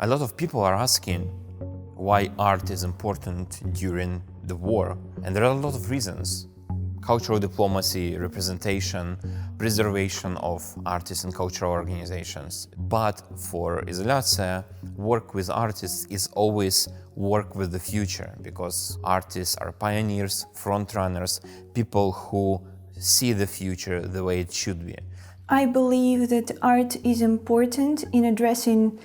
A lot of people are asking why art is important during the war, and there are a lot of reasons. Cultural diplomacy, representation, preservation of artists and cultural organizations. But for IZOLYATSIA, work with artists is always work with the future, because artists are pioneers, front runners, people who see the future the way it should be. I believe that art is important in addressing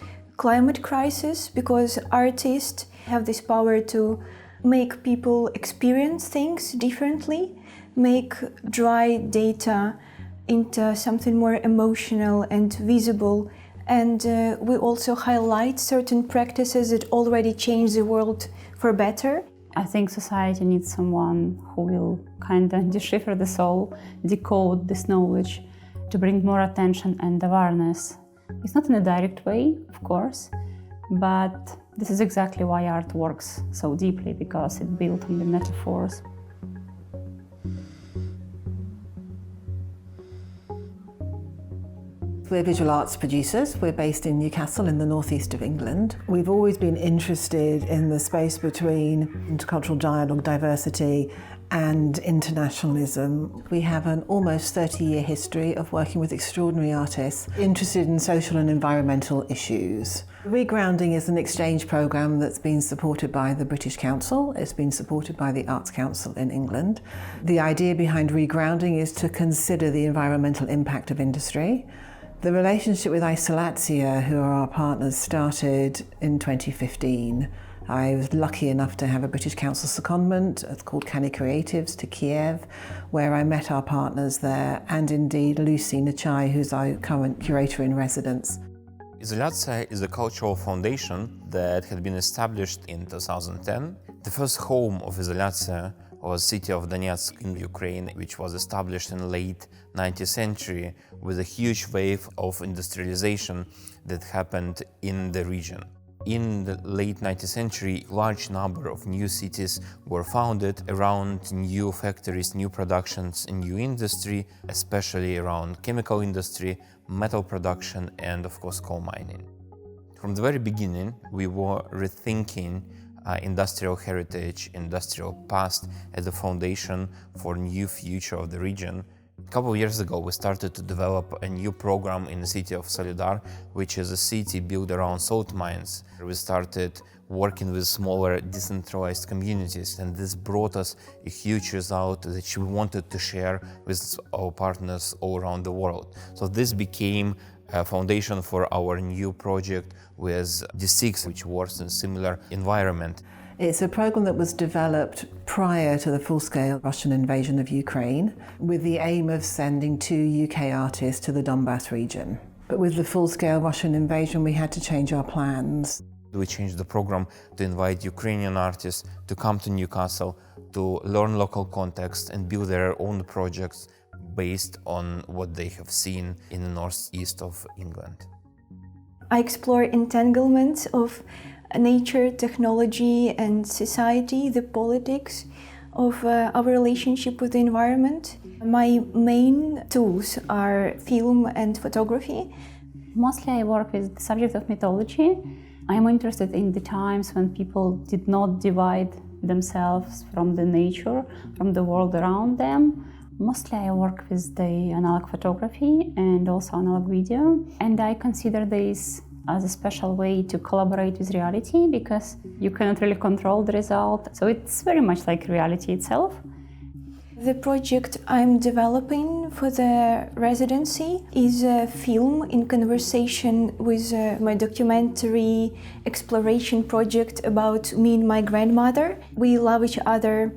climate crisis, because artists have this power to make people experience things differently, make dry data into something more emotional and visible. And we also highlight certain practices that already change the world for better. I think society needs someone who will kind of decipher the soul, decode this knowledge, to bring more attention and awareness. It's not in a direct way, of course, but this is exactly why art works so deeply, because it's built on the metaphors. We're visual arts producers. We're based in Newcastle in the northeast of England. We've always been interested in the space between intercultural dialogue, diversity and internationalism. We have an almost 30-year history of working with extraordinary artists interested in social and environmental issues. Regrounding is an exchange programme that's been supported by the British Council. It's been supported by the Arts Council in England. The idea behind regrounding is to consider the environmental impact of industry. The relationship with IZOLYATSIA, who are our partners, started in 2015. I was lucky enough to have a British Council secondment called Canny Creatives to Kiev, where I met our partners there, and indeed Lucy Nachai, who's our current curator in residence. IZOLYATSIA is a cultural foundation that had been established in 2010. The first home of IZOLYATSIA was the city of Donetsk in Ukraine, which was established in the late 19th century with a huge wave of industrialization that happened in the region. In the late 19th century, a large number of new cities were founded around new factories, new productions, and new industry, especially around chemical industry, metal production, and of course coal mining. From the very beginning, we were rethinking industrial heritage, industrial past as a foundation for a new future of the region. A couple of years ago, we started to develop a new program in the city of Solidar, which is a city built around salt mines. We started working with smaller decentralized communities, and this brought us a huge result that we wanted to share with our partners all around the world. So this became a foundation for our new project with D6, which works in a similar environment. It's a program that was developed prior to the full-scale Russian invasion of Ukraine, with the aim of sending 2 UK artists to the Donbass region. But with the full-scale Russian invasion, we had to change our plans. We changed the program to invite Ukrainian artists to come to Newcastle to learn local context and build their own projects based on what they have seen in the northeast of England. I explore entanglements of nature, technology and society, the politics of our relationship with the environment. My main tools are film and photography. Mostly I work with the subject of mythology. I'm interested in the times when people did not divide themselves from the nature, from the world around them. Mostly I work with the analog photography and also analog video. And I consider this as a special way to collaborate with reality, because you cannot really control the result. So it's very much like reality itself. The project I'm developing for the residency is a film in conversation with my documentary exploration project about me and my grandmother. We love each other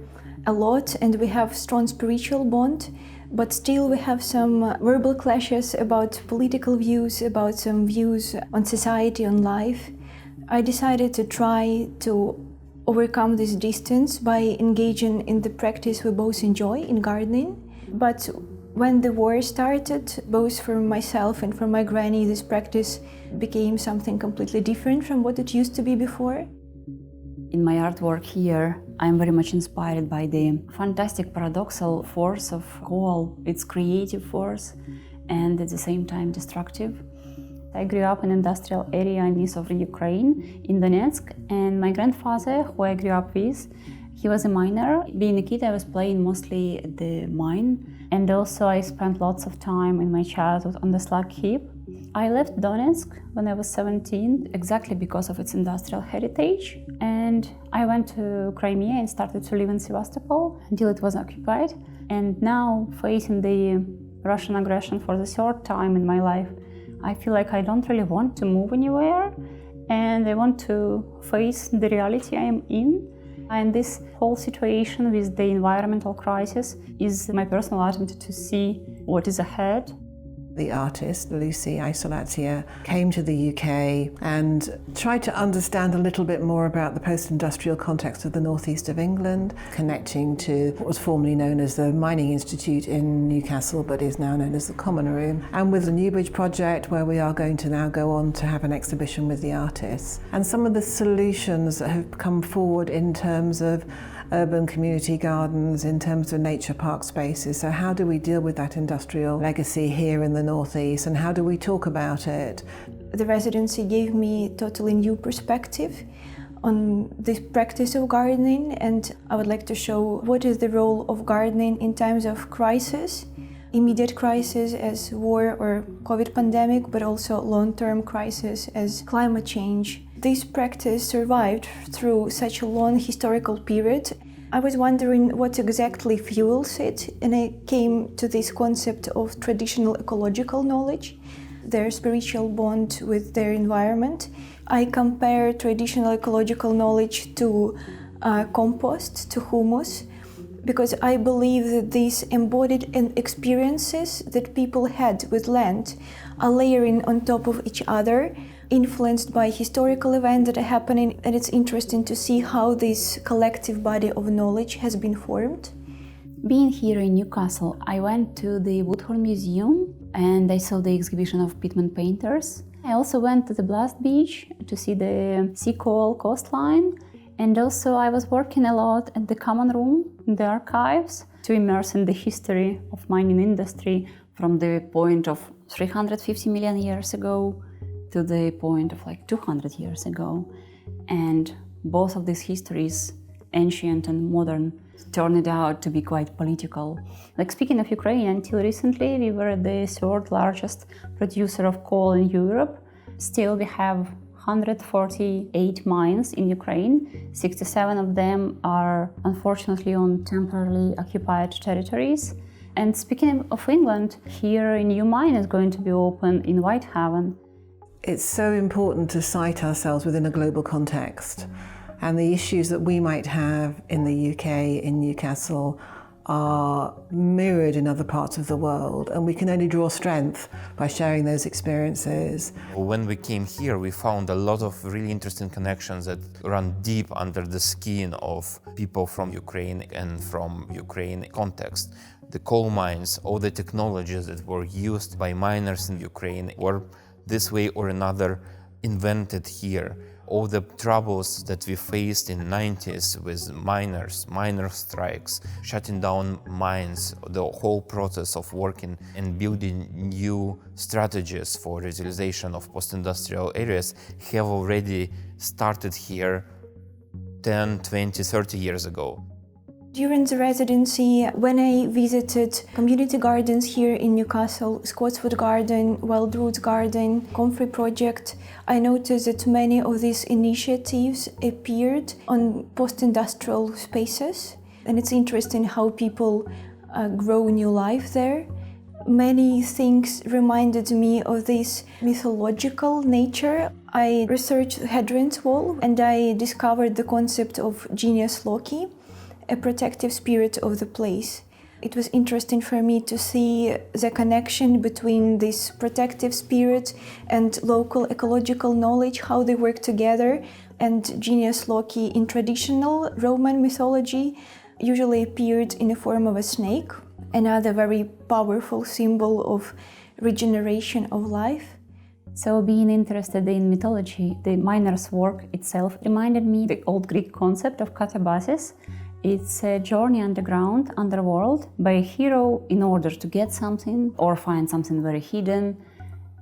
a lot and we have strong spiritual bond, but still we have some verbal clashes about political views, about some views on society, on life. I decided to try to overcome this distance by engaging in the practice we both enjoy in gardening. But when the war started, both for myself and for my granny, this practice became something completely different from what it used to be before. In my artwork here, I'm very much inspired by the fantastic paradoxal force of coal, its creative force, and at the same time destructive. I grew up in an industrial area in east of Ukraine, in Donetsk, and my grandfather, who I grew up with, he was a miner. Being a kid, I was playing mostly at the mine, and also I spent lots of time in my childhood on the slag heap. I left Donetsk when I was 17, exactly because of its industrial heritage, and I went to Crimea and started to live in Sevastopol until it was occupied. And now, facing the Russian aggression for the third time in my life, I feel like I don't really want to move anywhere, and I want to face the reality I am in. And this whole situation with the environmental crisis is my personal attempt to see what is ahead. The artist, Lucy IZOLYATSIA, came to the UK and tried to understand a little bit more about the post-industrial context of the northeast of England, connecting to what was formerly known as the Mining Institute in Newcastle, but is now known as the Common Room, and with the NewBridge Project, where we are going to now go on to have an exhibition with the artists. And some of the solutions that have come forward in terms of urban community gardens, in terms of nature park spaces. So how do we deal with that industrial legacy here in the northeast, and how do we talk about it? The residency gave me a totally new perspective on the practice of gardening, and I would like to show what is the role of gardening in times of crisis, immediate crisis as war or COVID pandemic, but also long-term crisis as climate change. This practice survived through such a long historical period. I was wondering what exactly fuels it, and I came to this concept of traditional ecological knowledge, their spiritual bond with their environment. I compare traditional ecological knowledge to compost, to humus, because I believe that these embodied experiences that people had with land are layering on top of each other, influenced by historical events that are happening, and it's interesting to see how this collective body of knowledge has been formed. Being here in Newcastle, I went to the Woodhorn Museum and I saw the exhibition of pigment painters. I also went to the Blast Beach to see the sea coal coastline, and also I was working a lot at the Common Room in the archives to immerse in the history of mining industry from the point of 350 million years ago to the point of like 200 years ago. And both of these histories, ancient and modern, turned out to be quite political. Like, speaking of Ukraine, until recently we were the third largest producer of coal in Europe. Still, we have 148 mines in Ukraine. 67 of them are unfortunately on temporarily occupied territories. And speaking of England, here a new mine is going to be open in Whitehaven. It's so important to cite ourselves within a global context, and the issues that we might have in the UK, in Newcastle, are mirrored in other parts of the world, and we can only draw strength by sharing those experiences. When we came here, we found a lot of really interesting connections that run deep under the skin of people from Ukraine and from Ukraine context. The coal mines, all the technologies that were used by miners in Ukraine were this way or another invented here. All the troubles that we faced in the 90s with miner strikes, shutting down mines, the whole process of working and building new strategies for revitalization of post-industrial areas have already started here 10, 20, 30 years ago. During the residency, when I visited community gardens here in Newcastle, Scotswood Garden, Wildroots Garden, Comfrey Project, I noticed that many of these initiatives appeared on post-industrial spaces. And it's interesting how people grow new life there. Many things reminded me of this mythological nature. I researched Hadrian's Wall and I discovered the concept of genius loci, a protective spirit of the place. It was interesting for me to see the connection between this protective spirit and local ecological knowledge, how they work together. And genius loci in traditional Roman mythology usually appeared in the form of a snake, another very powerful symbol of regeneration of life. So, being interested in mythology, the miner's work itself reminded me of the old Greek concept of katabasis. It's a journey underground, underworld, by a hero in order to get something or find something very hidden.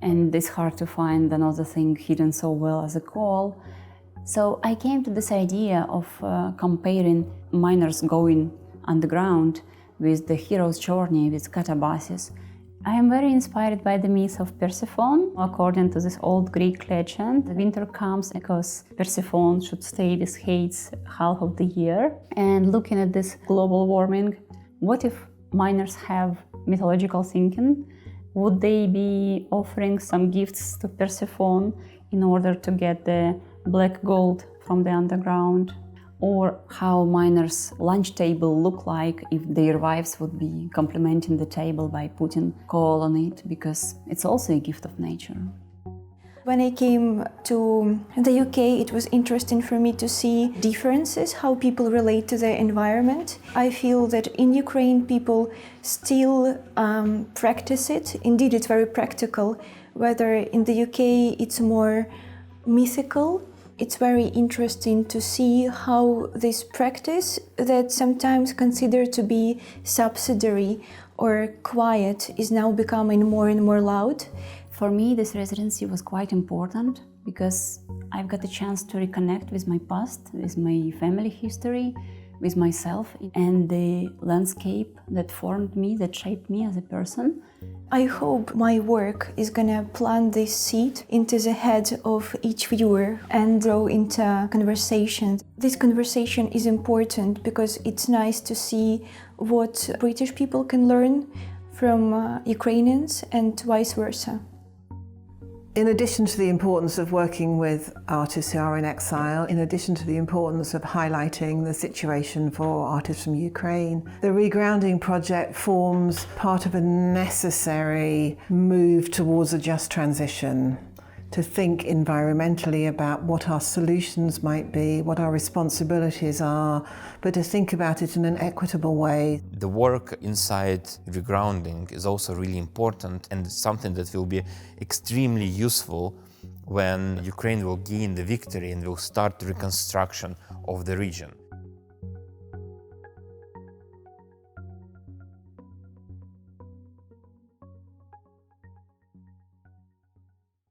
and it's hard to find another thing hidden so well as a coal. So I came to this idea of comparing miners going underground with the hero's journey with catabasis. I am very inspired by the myth of Persephone. According to this old Greek legend, the winter comes because Persephone should stay with Hades half of the year. And looking at this global warming, what if miners have mythological thinking? Would they be offering some gifts to Persephone in order to get the black gold from the underground? Or how miners' lunch table look like if their wives would be complementing the table by putting coal on it, because it's also a gift of nature. When I came to the UK, it was interesting for me to see differences, how people relate to the environment. I feel that in Ukraine, people still practice it. Indeed, it's very practical. Whether in the UK, it's more mythical. It's very interesting to see how this practice that sometimes considered to be subsidiary or quiet is now becoming more and more loud. For me, this residency was quite important because I've got a chance to reconnect with my past, with my family history, with myself, and the landscape that formed me, that shaped me as a person. I hope my work is gonna plant this seed into the head of each viewer and grow into conversation. This conversation is important because it's nice to see what British people can learn from Ukrainians and vice versa. In addition to the importance of working with artists who are in exile, in addition to the importance of highlighting the situation for artists from Ukraine, the Regrounding Project forms part of a necessary move towards a just transition, to think environmentally about what our solutions might be, what our responsibilities are, but to think about it in an equitable way. The work inside regrounding is also really important, and it's something that will be extremely useful when Ukraine will gain the victory and will start the reconstruction of the region.